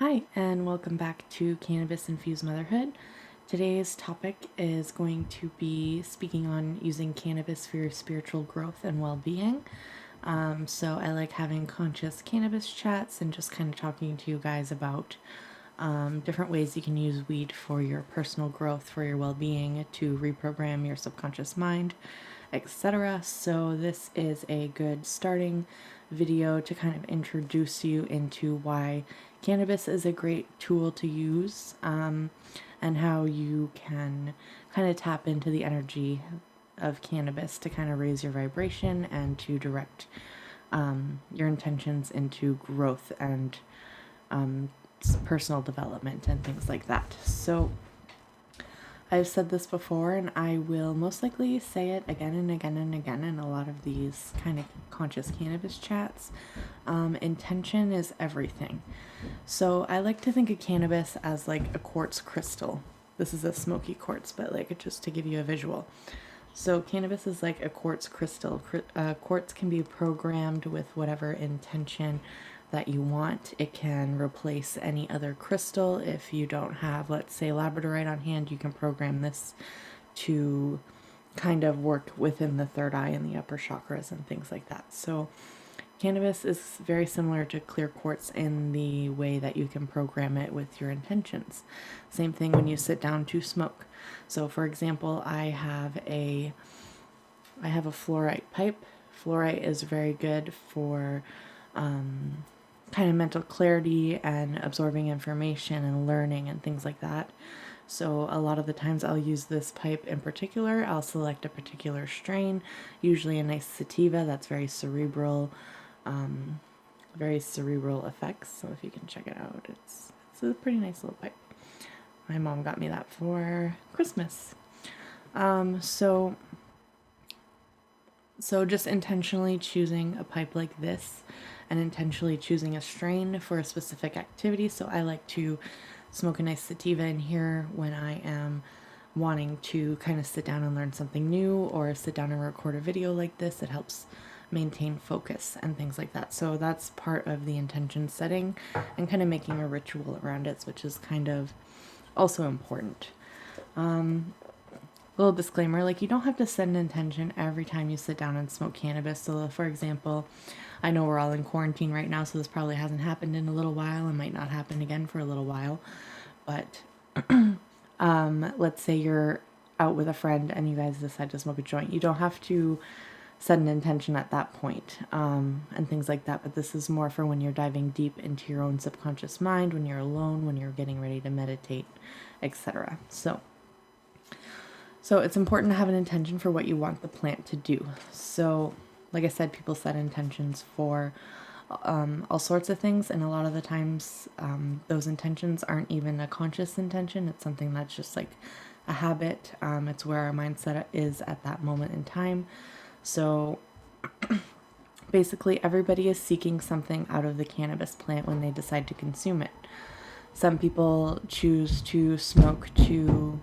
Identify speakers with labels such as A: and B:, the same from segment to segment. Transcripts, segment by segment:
A: Hi, and welcome back to Cannabis Infused Motherhood. Today's topic is going to be speaking on using cannabis for your spiritual growth and well-being. So I like having conscious cannabis chats and just kind of talking to you guys about different ways you can use weed for your personal growth, for your well-being, to reprogram your subconscious mind, etc. So this is a good starting video to kind of introduce you into why cannabis is a great tool to use, and how you can kind of tap into the energy of cannabis to kind of raise your vibration and to direct your intentions into growth and personal development and things like that. So I've said this before, and I will most likely say it again and again and again in a lot of these kind of conscious cannabis chats. Intention is everything. So I like to think of cannabis as like a quartz crystal. This is a smoky quartz, but like just to give you a visual. So cannabis is like a quartz crystal. Quartz can be programmed with whatever intention that you want. It can replace any other crystal. If you don't have, let's say, labradorite on hand, you can program this to kind of work within the third eye and the upper chakras and things like that. So cannabis is very similar to clear quartz in the way that you can program it with your intentions. Same thing when you sit down to smoke. So for example, I have a fluorite pipe. Fluorite is very good for kind of mental clarity and absorbing information and learning and things like that. So a lot of the times I'll use this pipe in particular. I'll select a particular strain, usually a nice sativa that's very cerebral effects. So if you can check it out, it's a pretty nice little pipe. My mom got me that for Christmas. So just intentionally choosing a pipe like this and intentionally choosing a strain for a specific activity. So I like to smoke a nice sativa in here when I am wanting to kind of sit down and learn something new, or sit down and record a video like this. It helps maintain focus and things like that. So that's part of the intention setting and kind of making a ritual around it, which is kind of also important. Little disclaimer, like, you don't have to set an intention every time you sit down and smoke cannabis. So for example, I know we're all in quarantine right now, so this probably hasn't happened in a little while and might not happen again for a little while. But let's say you're out with a friend and you guys decide to smoke a joint. You don't have to set an intention at that point, and things like that. But this is more for when you're diving deep into your own subconscious mind, when you're alone, when you're getting ready to meditate, etc. So it's important to have an intention for what you want the plant to do. So, like I said, people set intentions for all sorts of things, and a lot of the times those intentions aren't even a conscious intention. It's something that's just like a habit. It's where our mindset is at that moment in time. So basically, everybody is seeking something out of the cannabis plant when they decide to consume it. Some people choose to smoke to...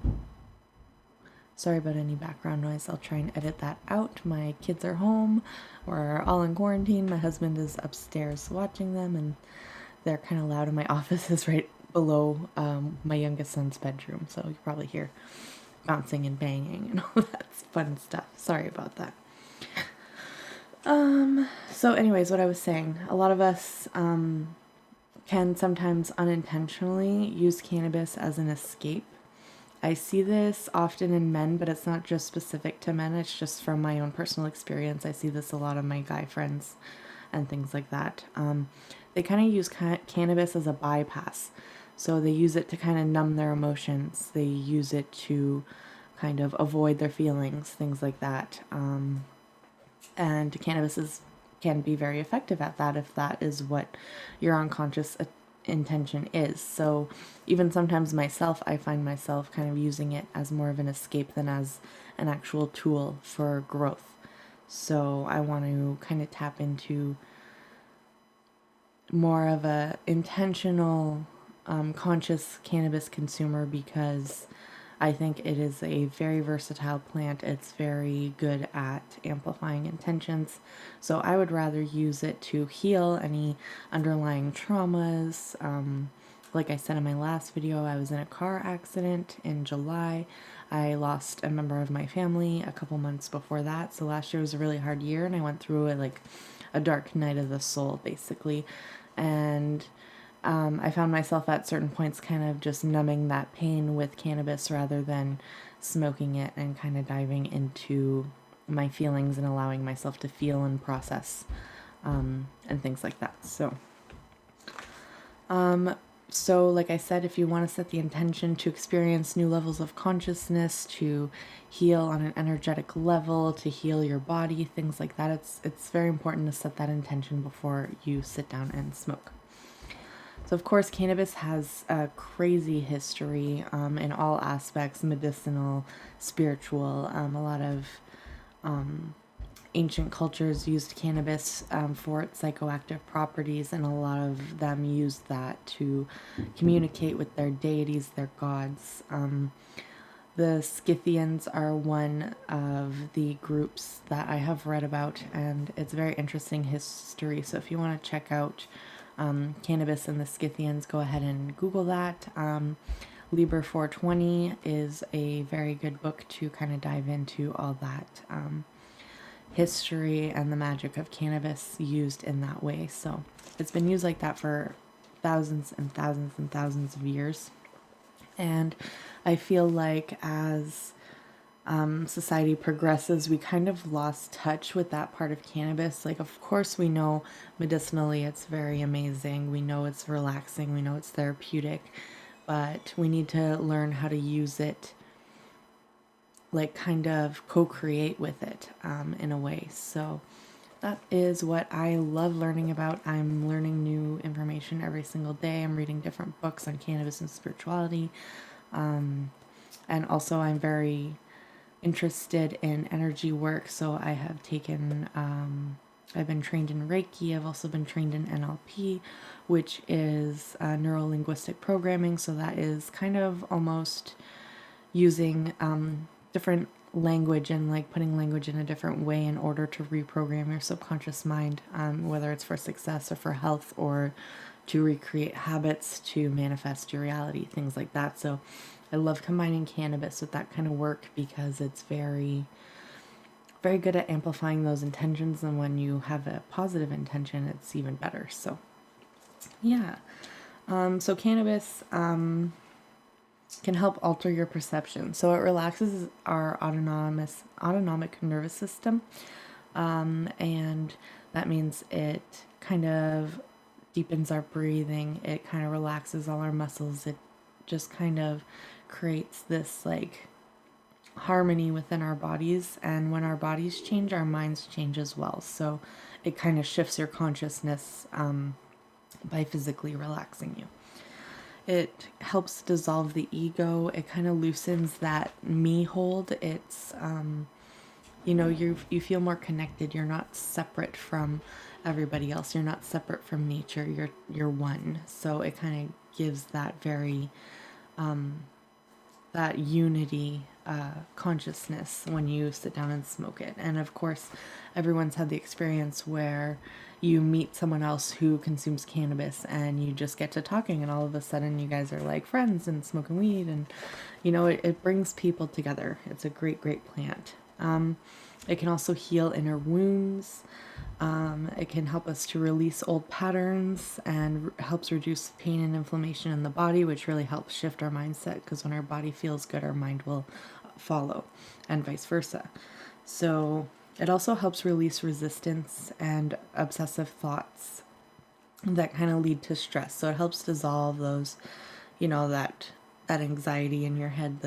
A: Sorry about any background noise. I'll try and edit that out. My kids are home. We're all in quarantine. My husband is upstairs watching them, and they're kind of loud, and my office is right below my youngest son's bedroom. So you probably hear bouncing and banging and all that fun stuff. Sorry about that. So anyways, what I was saying, a lot of us can sometimes unintentionally use cannabis as an escape. I see this often in men, but it's not just specific to men. It's just from my own personal experience. I see this a lot of my guy friends and things like that. They kind of use cannabis as a bypass. So they use it to kind of numb their emotions. They use it to kind of avoid their feelings, things like that. And cannabis can be very effective at that if that is what your unconscious intention is. So even sometimes myself, I find myself kind of using it as more of an escape than as an actual tool for growth. So I want to kind of tap into more of a intentional, conscious cannabis consumer, because I think it is a very versatile plant. It's very good at amplifying intentions. So I would rather use it to heal any underlying traumas, like I said in my last video, I was in a car accident in July. I lost a member of my family a couple months before that. So last year was a really hard year, and I went through a dark night of the soul, basically. And I found myself at certain points kind of just numbing that pain with cannabis rather than smoking it, and kind of diving into my feelings and allowing myself to feel and process and things like that. So like I said, if you want to set the intention to experience new levels of consciousness, to heal on an energetic level, to heal your body, things like that, it's very important to set that intention before you sit down and smoke. So of course, cannabis has a crazy history in all aspects, medicinal, spiritual. A lot of ancient cultures used cannabis for its psychoactive properties, and a lot of them used that to communicate with their deities, their gods. The Scythians are one of the groups that I have read about, and it's a very interesting history. So if you want to check out cannabis and the Scythians, go ahead and Google that. Liber 420 is a very good book to kind of dive into all that history and the magic of cannabis used in that way. So it's been used like that for thousands and thousands and thousands of years. And I feel like as society progresses, we kind of lost touch with that part of cannabis. Like, of course, we know medicinally it's very amazing. We know it's relaxing. We know it's therapeutic. But we need to learn how to use it, like kind of co-create with it in a way. So that is what I love learning about. I'm learning new information every single day. I'm reading different books on cannabis and spirituality. And also I'm very interested in energy work. So I have taken, I've been trained in Reiki. I've also been trained in NLP, which is neuro-linguistic programming. So that is kind of almost using different language and like putting language in a different way in order to reprogram your subconscious mind, whether it's for success or for health or to recreate habits to manifest your reality, things like that. So I love combining cannabis with that kind of work because it's very, very good at amplifying those intentions. And when you have a positive intention, it's even better. So yeah. So cannabis can help alter your perception. So it relaxes our autonomic nervous system, and that means it kind of deepens our breathing. It kind of relaxes all our muscles. It just kind of creates this like harmony within our bodies, and when our bodies change, our minds change as well. So it kind of shifts your consciousness by physically relaxing you. It helps dissolve the ego. It kind of loosens that me hold. It's, you feel more connected. You're not separate from everybody else. You're not separate from nature. You're one. So it kind of gives that very, that unity consciousness when you sit down and smoke it. And of course, everyone's had the experience where you meet someone else who consumes cannabis and you just get to talking, and all of a sudden you guys are like friends and smoking weed, and it brings people together. It's a great plant. It can also heal inner wounds. It can help us to release old patterns and helps reduce pain and inflammation in the body, which really helps shift our mindset, because when our body feels good, our mind will follow, and vice versa. So it also helps release resistance and obsessive thoughts that kind of lead to stress. So it helps dissolve those, that anxiety in your head,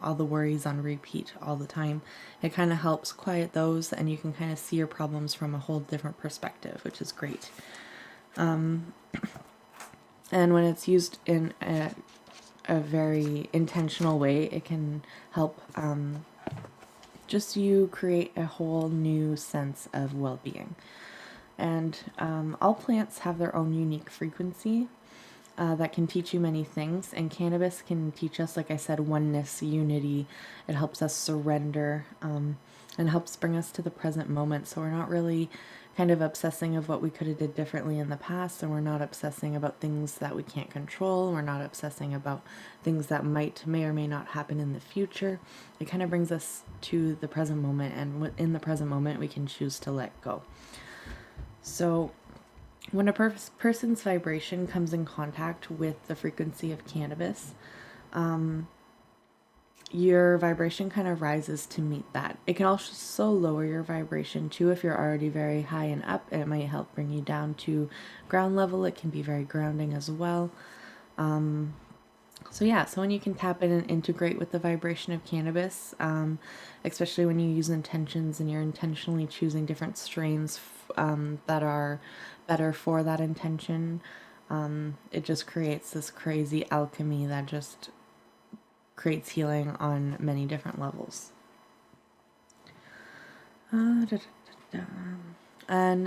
A: all the worries on repeat all the time. It kind of helps quiet those, and you can kind of see your problems from a whole different perspective, which is great. And when it's used in a very intentional way, it can help just you create a whole new sense of well-being. And all plants have their own unique frequency. that can teach you many things. And cannabis can teach us, like I said, oneness, unity. It helps us surrender, and helps bring us to the present moment. So we're not really kind of obsessing of what we could have did differently in the past, and we're not obsessing about things that we can't control. We're not obsessing about things that may or may not happen in the future. It kind of brings us to the present moment, and in the present moment we can choose to let go. So when a person's vibration comes in contact with the frequency of cannabis, your vibration kind of rises to meet that. It can also lower your vibration too if you're already very high and up. It might help bring you down to ground level. It can be very grounding as well. So when you can tap in and integrate with the vibration of cannabis, especially when you use intentions and you're intentionally choosing different strains that are better for that intention, it just creates this crazy alchemy that just creates healing on many different levels. And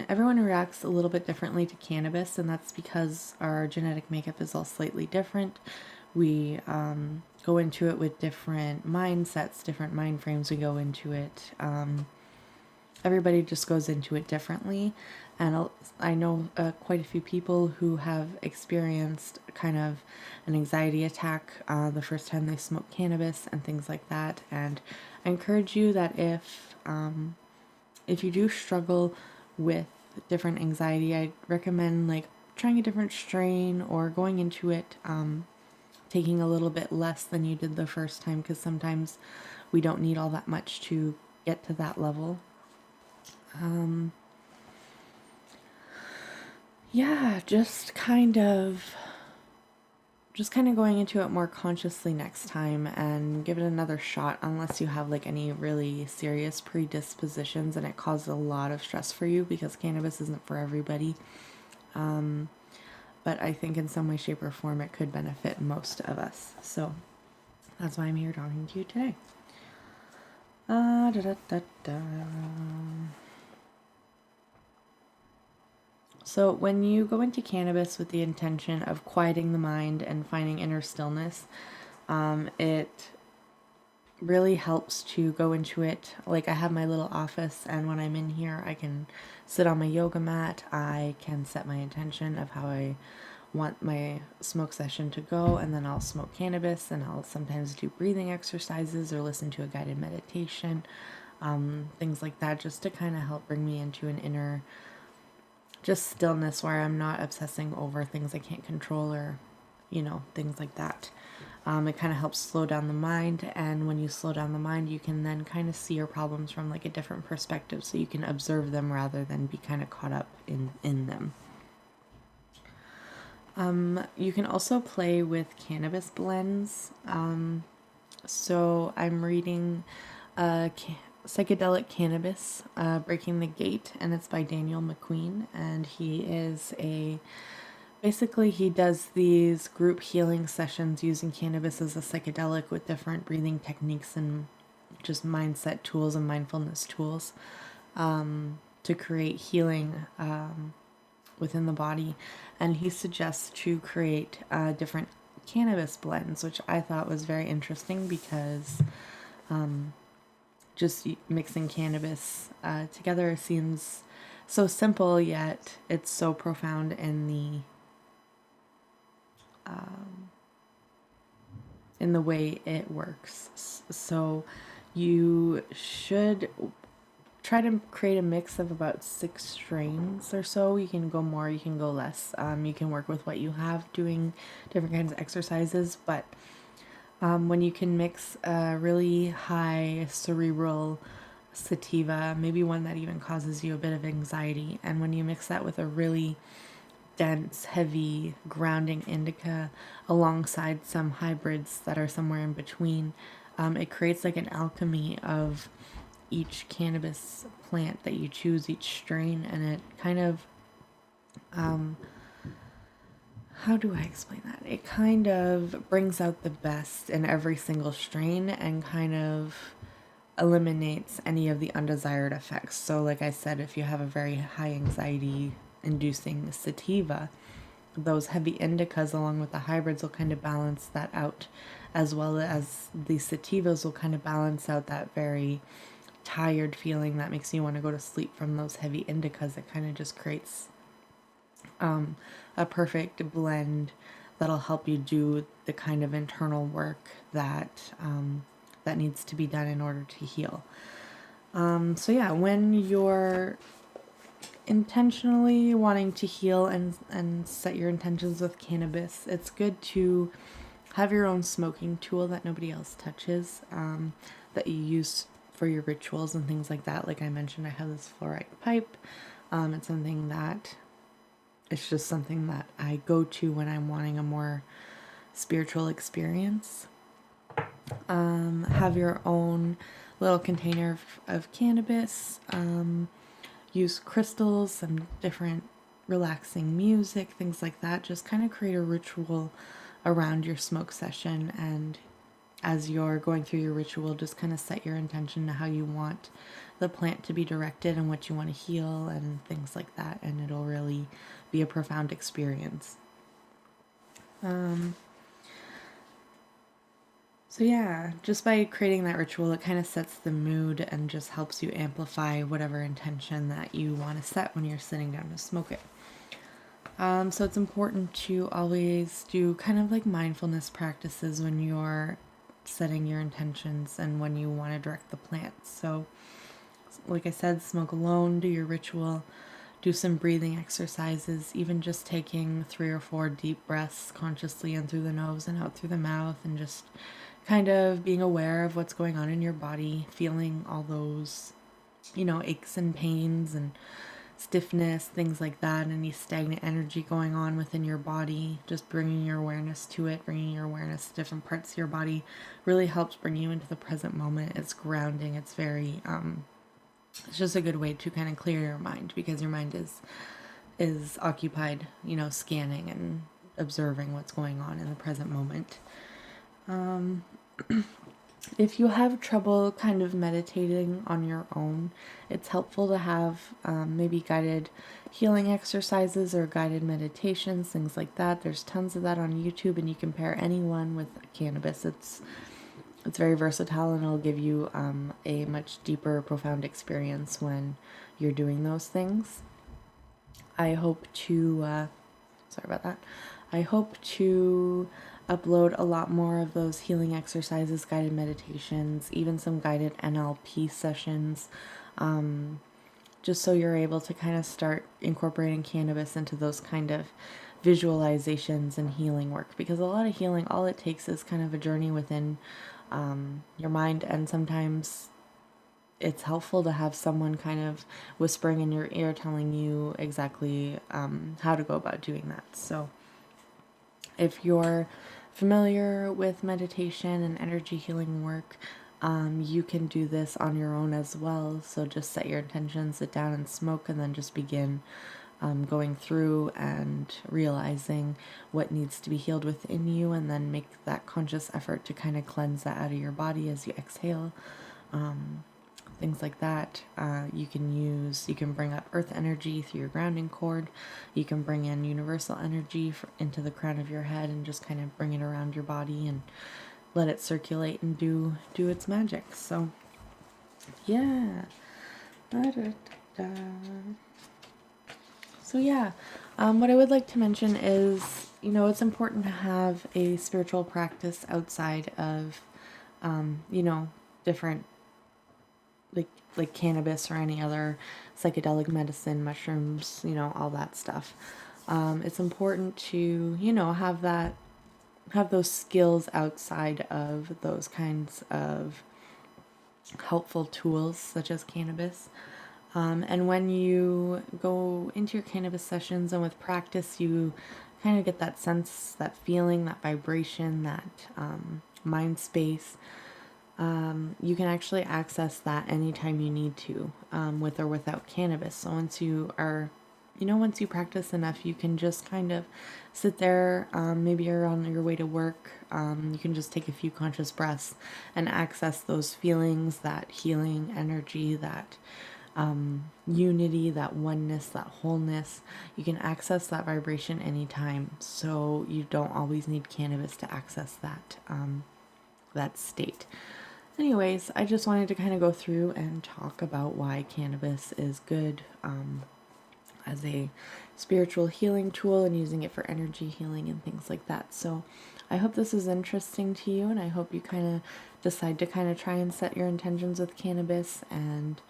A: everyone reacts a little bit differently to cannabis, and that's because our genetic makeup is all slightly different. We go into it with different mindsets, different mind frames. We go into it. Everybody just goes into it differently. And I know quite a few people who have experienced kind of an anxiety attack the first time they smoke cannabis and things like that. And I encourage you that if you do struggle with different anxiety, I recommend like trying a different strain or going into it taking a little bit less than you did the first time, because sometimes we don't need all that much to get to that level. Just kind of going into it more consciously next time and give it another shot, unless you have like any really serious predispositions and it causes a lot of stress for you, because cannabis isn't for everybody. But I think in some way, shape, or form it could benefit most of us. So that's why I'm here talking to you today. So when you go into cannabis with the intention of quieting the mind and finding inner stillness, it really helps to go into it. Like, I have my little office, and when I'm in here, I can sit on my yoga mat. I can set my intention of how I want my smoke session to go, and then I'll smoke cannabis, and I'll sometimes do breathing exercises or listen to a guided meditation, things like that, just to kind of help bring me into an inner just stillness where I'm not obsessing over things I can't control, or things like that. It kind of helps slow down the mind, and when you slow down the mind, you can then kind of see your problems from like a different perspective, so you can observe them rather than be kind of caught up in them. You can also play with cannabis blends. So I'm reading Psychedelic Cannabis, Breaking the Gate, and it's by Daniel McQueen, and he does these group healing sessions using cannabis as a psychedelic with different breathing techniques and just mindset tools and mindfulness tools to create healing within the body. And he suggests to create different cannabis blends, which I thought was very interesting, because just mixing cannabis together seems so simple, yet it's so profound in the way it works. So you should try to create a mix of about 6 strains or so. You can go more, you can go less. You can work with what you have, doing different kinds of exercises, but when you can mix a really high cerebral sativa, maybe one that even causes you a bit of anxiety, and when you mix that with a really dense, heavy, grounding indica alongside some hybrids that are somewhere in between, it creates like an alchemy of each cannabis plant that you choose, each strain, and it kind of how do I explain that? It kind of brings out the best in every single strain and kind of eliminates any of the undesired effects. So like I said, if you have a very high anxiety inducing sativa, those heavy indicas along with the hybrids will kind of balance that out, as well as the sativas will kind of balance out that very tired feeling that makes you want to go to sleep from those heavy indicas. It kind of just creates a perfect blend that'll help you do the kind of internal work that that needs to be done in order to heal. So yeah, when you're intentionally wanting to heal and set your intentions with cannabis, it's good to have your own smoking tool that nobody else touches, that you use for your rituals and things like that. Like I mentioned, I have this fluorite pipe. It's something that it's just something that I go to when I'm wanting a more spiritual experience. Have your own little container of cannabis. Use crystals, some different relaxing music, things like that. Just kind of create a ritual around your smoke session, and as you're going through your ritual, just kind of set your intention to how you want the plant to be directed and what you want to heal and things like that, and it'll really be a profound experience. So yeah, just by creating that ritual, it kind of sets the mood and just helps you amplify whatever intention that you want to set when you're sitting down to smoke it. So it's important to always do kind of like mindfulness practices when you're setting your intentions and when you want to direct the plant. So like I said, smoke alone, do your ritual, do some breathing exercises, even just taking 3 or 4 deep breaths consciously in through the nose and out through the mouth, and just kind of being aware of what's going on in your body, feeling all those, aches and pains and stiffness, things like that, any stagnant energy going on within your body. Just bringing your awareness to it, bringing your awareness to different parts of your body really helps bring you into the present moment. It's grounding. It's very, it's just a good way to kind of clear your mind, because your mind is occupied, scanning and observing what's going on in the present moment. If you have trouble kind of meditating on your own, it's helpful to have maybe guided healing exercises or guided meditations, things like that. There's tons of that on YouTube, and you can pair anyone with cannabis. It's very versatile, and it'll give you a much deeper, profound experience when you're doing those things. I hope to sorry about that. I hope to upload a lot more of those healing exercises, guided meditations, even some guided NLP sessions, just so you're able to kind of start incorporating cannabis into those kind of visualizations and healing work. Because a lot of healing, all it takes is kind of a journey within your mind, and sometimes it's helpful to have someone kind of whispering in your ear telling you exactly how to go about doing that. So if you're familiar with meditation and energy healing work, you can do this on your own as well. So just set your intention, sit down and smoke, and then just begin going through and realizing what needs to be healed within you, and then make that conscious effort to kind of cleanse that out of your body as you exhale. Things like that. You can bring up earth energy through your grounding cord. You can bring in universal energy into the crown of your head, and just kind of bring it around your body and let it circulate and do its magic. So yeah. Da-da-da-da. So yeah, what I would like to mention is, it's important to have a spiritual practice outside of, different, like cannabis or any other psychedelic medicine, mushrooms, all that stuff. It's important to, have those skills outside of those kinds of helpful tools such as cannabis. And when you go into your cannabis sessions and with practice, you kind of get that sense, that feeling, that vibration, that mind space. You can actually access that anytime you need to, with or without cannabis. So once you practice enough, you can just kind of sit there. Maybe you're on your way to work. You can just take a few conscious breaths and access those feelings, that healing energy, that unity, that oneness, that wholeness. You can access that vibration anytime, so you don't always need cannabis to access that state. Anyways, I just wanted to kind of go through and talk about why cannabis is good as a spiritual healing tool and using it for energy healing and things like that. So I hope this is interesting to you, and I hope you kind of decide to kind of try and set your intentions with cannabis and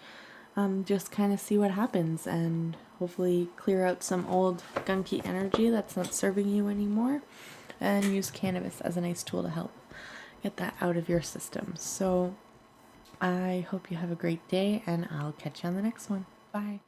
A: just kind of see what happens, and hopefully clear out some old gunky energy that's not serving you anymore, and use cannabis as a nice tool to help get that out of your system. So I hope you have a great day, and I'll catch you on the next one. Bye.